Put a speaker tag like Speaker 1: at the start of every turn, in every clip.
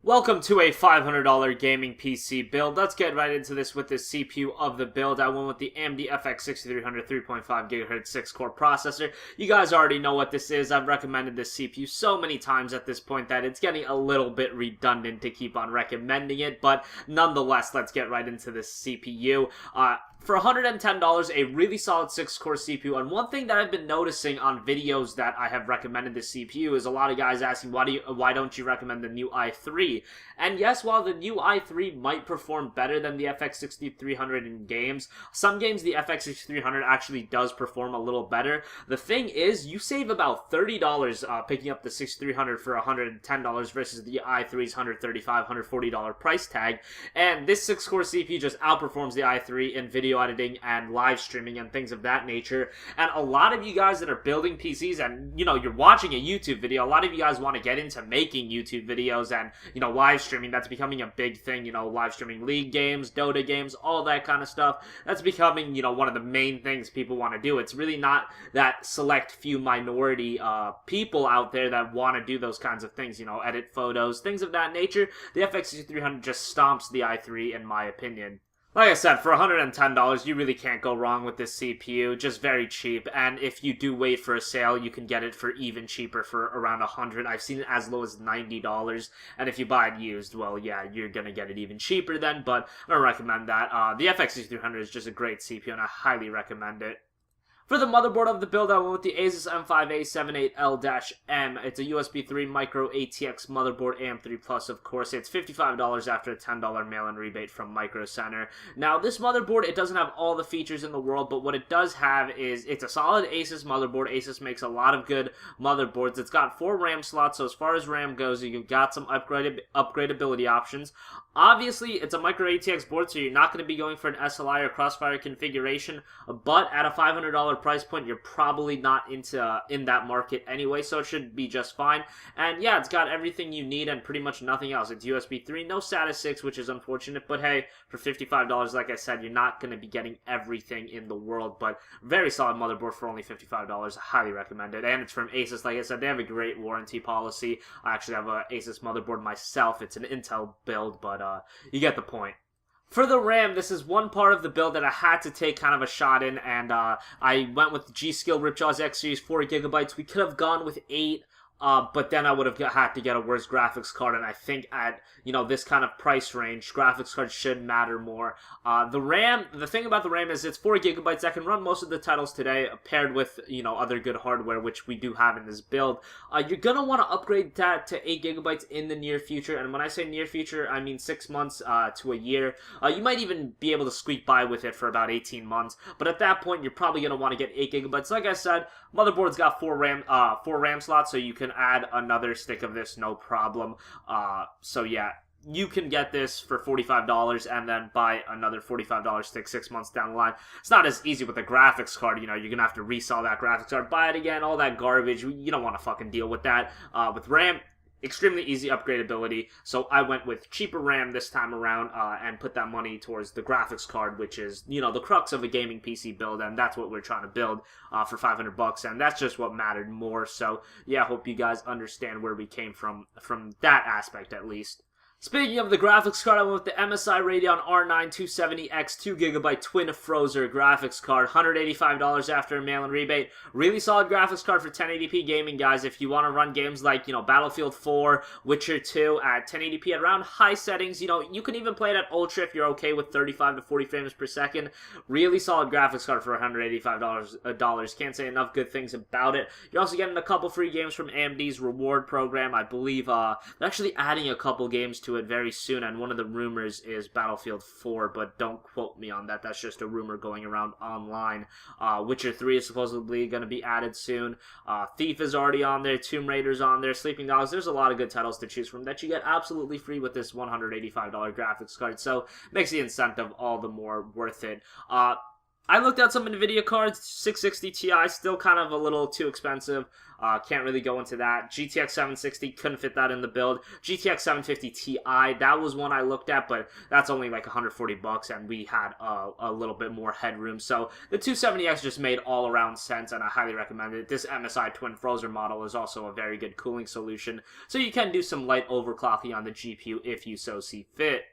Speaker 1: Welcome to a $500 gaming PC build. Let's get right into this with the CPU of the build. I went with the AMD FX 6300 3.5 GHz 6-core processor. You guys already know what this is. I've recommended this CPU so many times at this point that it's getting a little bit redundant to keep on recommending it, but nonetheless, let's get right into this CPU. For $110, a really solid 6-core CPU, and one thing that I've been noticing on videos that I have recommended this CPU is a lot of guys asking, why don't you recommend the new i3? And yes, while the new i3 might perform better than the FX 6300 in games, some games the FX 6300 actually does perform a little better. The thing is, you save about $30 picking up the 6300 for $110 versus the i3's $135, $140 price tag, and this 6-core CPU just outperforms the i3 in video editing and live streaming and things of that nature. And a lot of you guys that are building PCs and, you're watching a YouTube video, a lot of you guys want to get into making YouTube videos and, live streaming. That's becoming a big thing, live streaming League games, Dota games, all that kind of stuff. That's becoming, one of the main things people want to do. It's really not that select few minority people out there that want to do those kinds of things, edit photos, things of that nature. The FX 6300 just stomps the i3 in my opinion. Like I said, for $110, you really can't go wrong with this CPU. Just very cheap, and if you do wait for a sale, you can get it for even cheaper for around $100. I've seen it as low as $90, and if you buy it used, well, yeah, you're gonna get it even cheaper then, but I don't recommend that. The FX 6300 is just a great CPU, and I highly recommend it. For the motherboard of the build, I went with the Asus M5A78L-M. It's a USB 3 micro ATX motherboard, AM3 Plus, of course. It's $55 after a $10 mail-in rebate from Micro Center. Now, this motherboard, it doesn't have all the features in the world, but what it does have is it's a solid Asus motherboard. Asus makes a lot of good motherboards. It's got 4 RAM slots, so as far as RAM goes, you've got some upgradability options. Obviously, it's a micro ATX board, so you're not going to be going for an SLI or Crossfire configuration, but at a $500 price point, you're probably not in that market anyway, so it should be just fine. And yeah, it's got everything you need and pretty much nothing else. It's USB 3, no SATA 6, which is unfortunate, but hey, for $55, like I said, you're not going to be getting everything in the world, but very solid motherboard for only $55. I highly recommend it. And it's from Asus. Like I said, they have a great warranty policy. I actually have an Asus motherboard myself. It's an Intel build, but you get the point. For the RAM, this is one part of the build that I had to take kind of a shot in, and I went with the G.Skill Ripjaws X Series 4GB. We could have gone with 8, but then I would have had to get a worse graphics card, and I think at, this kind of price range, graphics cards should matter more. The RAM, the thing about the RAM is it's 4GB that can run most of the titles today, paired with, other good hardware, which we do have in this build. You're going to want to upgrade that to 8GB in the near future, and when I say near future, I mean 6 months to a year. You might even be able to squeak by with it for about 18 months, but at that point, you're probably going to want to get 8GB. Like I said, motherboard's got 4 RAM slots, so you can add another stick of this, no problem. So yeah, you can get this for $45 and then buy another $45 stick 6 months down the line. It's not as easy with a graphics card, you're gonna have to resell that graphics card, buy it again, all that garbage. You don't want to fucking deal with that. With RAM, extremely easy upgradability, so I went with cheaper RAM this time around and put that money towards the graphics card, which is, the crux of a gaming PC build, and that's what we're trying to build for $500, and that's just what mattered more. So yeah, I hope you guys understand where we came from that aspect at least. Speaking of the graphics card, I went with the MSI Radeon R9 270X 2GB Twin Frozr graphics card, $185 after a mail-in rebate. Really solid graphics card for 1080p gaming, guys. If you want to run games like, Battlefield 4, Witcher 2 at 1080p at around high settings, you can even play it at ultra if you're okay with 35 to 40 frames per second. Really solid graphics card for $185. Can't say enough good things about it. You're also getting a couple free games from AMD's reward program. I believe they're actually adding a couple games to it very soon, and one of the rumors is Battlefield 4, but don't quote me on that. That's just a rumor going around online. Witcher 3 is supposedly going to be added soon. Thief is already on there. Tomb Raider's on there. Sleeping Dogs. There's a lot of good titles to choose from that you get absolutely free with this $185 graphics card, so makes the incentive all the more worth it. I looked at some NVIDIA cards. 660 Ti still kind of a little too expensive. Can't really go into that. GTX 760, couldn't fit that in the build. GTX 750 Ti, that was one I looked at, but that's only like 140 bucks, and we had a little bit more headroom. So the 270X just made all around sense, and I highly recommend it. This MSI Twin Frozen model is also a very good cooling solution, so you can do some light overclocking on the GPU if you so see fit.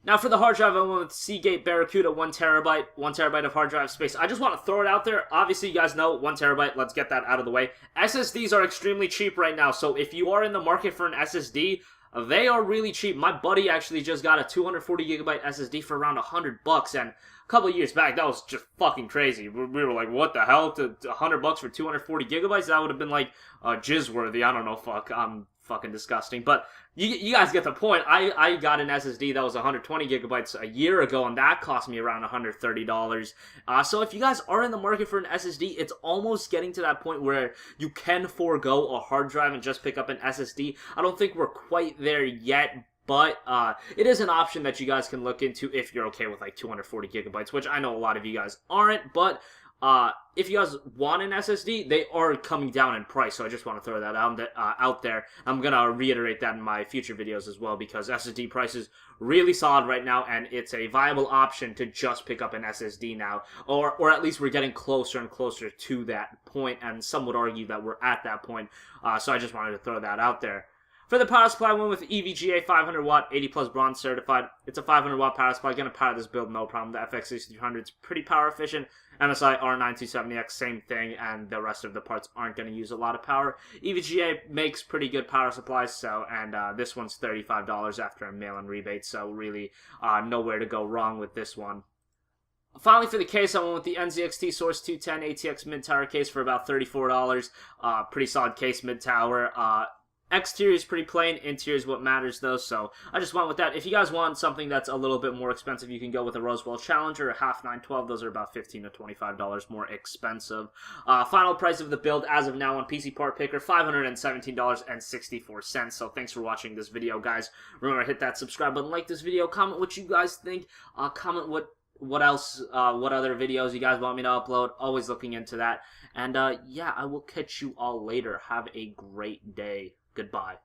Speaker 1: Now for the hard drive, I went with Seagate Barracuda 1TB, 1TB of hard drive space. I just want to throw it out there. Obviously, you guys know 1TB. Let's get that out of the way. SSDs are extremely cheap right now, so if you are in the market for an SSD, they are really cheap. My buddy actually just got a 240GB SSD for around $100, and a couple of years back, that was just fucking crazy. We were like, what the hell? To $100 for 240GB? That would have been like jizz worthy. I don't know, fuck. Fucking disgusting, but you guys get the point. I got an SSD that was 120GB a year ago, and that cost me around $130. So if you guys are in the market for an SSD, it's almost getting to that point where you can forego a hard drive and just pick up an SSD. I don't think we're quite there yet, but it is an option that you guys can look into if you're okay with like 240GB, which I know a lot of you guys aren't, but if you guys want an SSD, they are coming down in price, so I just want to throw that out there. I'm going to reiterate that in my future videos as well, because SSD price is really solid right now, and it's a viable option to just pick up an SSD now, or at least we're getting closer and closer to that point, and some would argue that we're at that point, so I just wanted to throw that out there. For the power supply, I went with EVGA 500 watt, 80 plus bronze certified. It's a 500 watt power supply. Going to power this build, no problem. The FX6300 is pretty power efficient. MSI R9270X, same thing, and the rest of the parts aren't going to use a lot of power. EVGA makes pretty good power supplies, so, and this one's $35 after a mail-in rebate, so really nowhere to go wrong with this one. Finally, for the case, I went with the NZXT Source 210 ATX mid-tower case for about $34. Pretty solid case, mid-tower. Exterior is pretty plain, interior is what matters though, so I just went with that. If you guys want something that's a little bit more expensive, you can go with a Roswell Challenger, a half 912. Those are about $15 to $25 more expensive. Final price of the build as of now on PC Part Picker, $517.64. So thanks for watching this video, guys. Remember, hit that subscribe button, like this video, comment what you guys think, comment what else, what other videos you guys want me to upload. Always looking into that. And yeah, I will catch you all later. Have a great day. Goodbye.